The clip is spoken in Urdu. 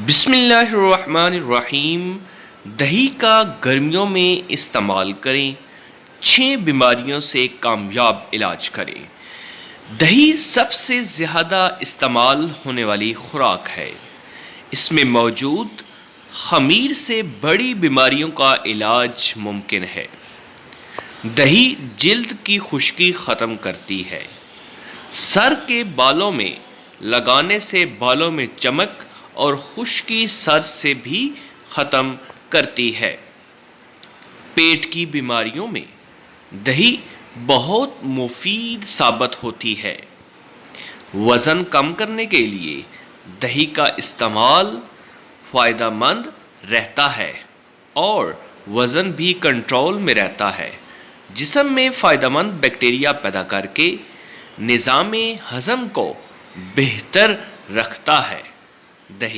بسم اللہ الرحمن الرحیم۔ دہی کا گرمیوں میں استعمال کریں، 6 بیماریوں سے کامیاب علاج کریں۔ دہی سب سے زیادہ استعمال ہونے والی خوراک ہے۔ اس میں موجود خمیر سے بڑی بیماریوں کا علاج ممکن ہے۔ دہی جلد کی خشکی ختم کرتی ہے۔ سر کے بالوں میں لگانے سے بالوں میں چمک اور خشکی سر سے بھی ختم کرتی ہے۔ پیٹ کی بیماریوں میں دہی بہت مفید ثابت ہوتی ہے۔ وزن کم کرنے کے لیے دہی کا استعمال فائدہ مند رہتا ہے اور وزن بھی کنٹرول میں رہتا ہے۔ جسم میں فائدہ مند بیکٹیریا پیدا کر کے نظام ہضم کو بہتر رکھتا ہے۔ دہی